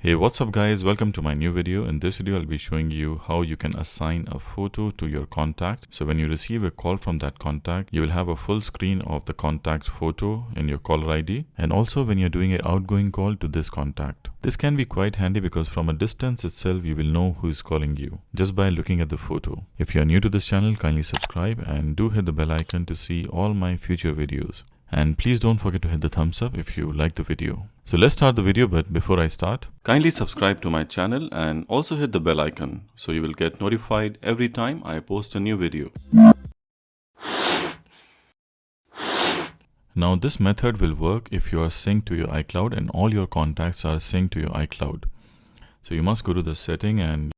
Hey, what's up guys? Welcome to my new video. In this video, I'll be showing you how you can assign a photo to your contact. So when you receive a call from that contact, you will have a full screen of the contact photo in your caller ID. And also when you're doing an outgoing call to this contact. This can be quite handy because from a distance itself, you will know who is calling you just by looking at the photo. If you're new to this channel, kindly subscribe and do hit the bell icon to see all my future videos. And please don't forget to hit the thumbs up if you like the video. So let's start the video, but before I start, kindly subscribe to my channel and also hit the bell icon so you will get notified every time I post a new video. Now this method will work if you are synced to your iCloud and all your contacts are synced to your iCloud. So you must go to the setting and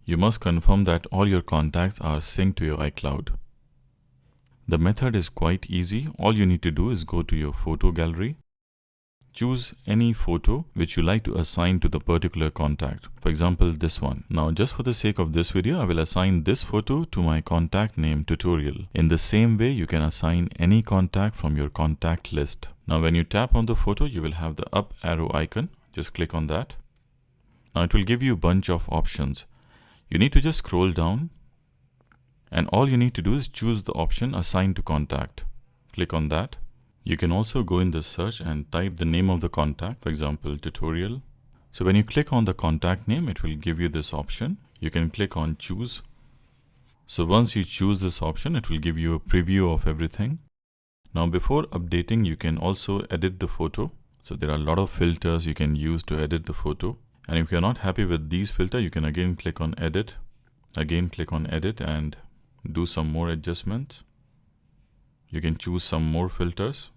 you must confirm that all your contacts are synced to your iCloud. The method is quite easy. All you need to do is go to your photo gallery. Choose any photo which you like to assign to the particular contact. For example, this one. Now, just for the sake of this video, I will assign this photo to my contact name tutorial. In the same way, you can assign any contact from your contact list. Now, when you tap on the photo, you will have the up arrow icon. Just click on that. Now, it will give you a bunch of options. You need to just scroll down. And all you need to do is choose the option Assign to Contact. Click on that. You can also go in the search and type the name of the contact, for example, tutorial. So when you click on the contact name, it will give you this option. You can click on Choose. So once you choose this option, it will give you a preview of everything. Now before updating, you can also edit the photo. So there are a lot of filters you can use to edit the photo. And if you're not happy with these filters, you can again click on Edit. Again, click on Edit and do some more adjustments. You can choose some more filters.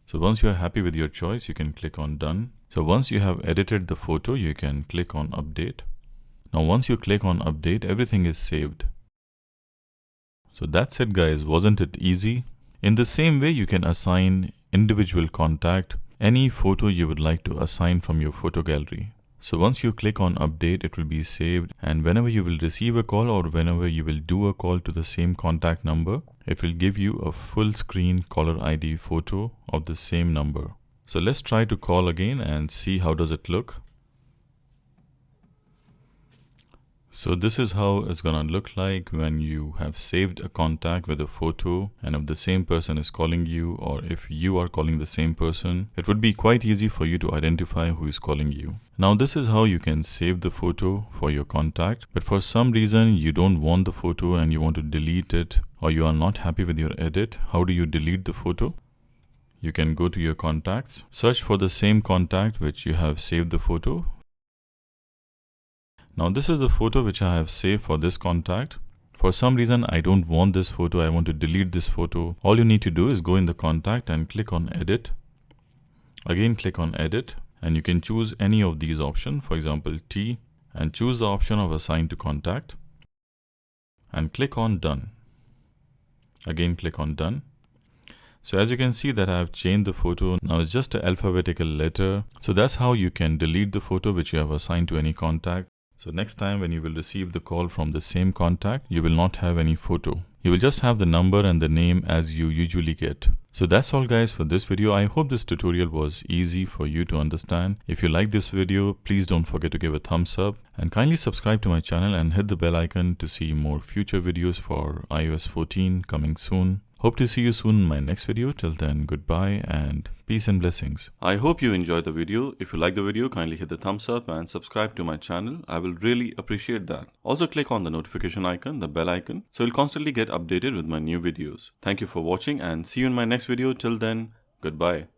So once you are happy with your choice, you can click on Done. So once you have edited the photo, you can click on Update. Now once you click on Update, everything is saved. So that's it guys, wasn't it easy? In the same way, you can assign individual contact any photo you would like to assign from your photo gallery. So once you click on update, it will be saved, and whenever you will receive a call or whenever you will do a call to the same contact number, it will give you a full screen caller ID photo of the same number. So let's try to call again and see how does it look. So this is how it's gonna look like when you have saved a contact with a photo and if the same person is calling you or if you are calling the same person, it would be quite easy for you to identify who is calling you. Now this is how you can save the photo for your contact, but for some reason you don't want the photo and you want to delete it or you are not happy with your edit. How do you delete the photo? You can go to your contacts, search for the same contact which you have saved the photo. Now this is the photo which I have saved for this contact. For some reason I don't want this photo, I want to delete this photo. All you need to do is go in the contact and click on edit. Again click on edit and you can choose any of these options, for example T, and choose the option of assign to contact and click on done. Again click on done. So as you can see that I have changed the photo. Now it's just an alphabetical letter. So that's how you can delete the photo which you have assigned to any contact. So next time when you will receive the call from the same contact, you will not have any photo. You will just have the number and the name as you usually get. So that's all guys for this video. I hope this tutorial was easy for you to understand. If you like this video, please don't forget to give a thumbs up and kindly subscribe to my channel and hit the bell icon to see more future videos for iOS 14 coming soon. Hope to see you soon in my next video. Till then, goodbye and peace and blessings. I hope you enjoyed the video. If you like the video, kindly hit the thumbs up and subscribe to my channel. I will really appreciate that. Also click on the notification icon, the bell icon, so you'll constantly get updated with my new videos. Thank you for watching and see you in my next video. Till then, goodbye.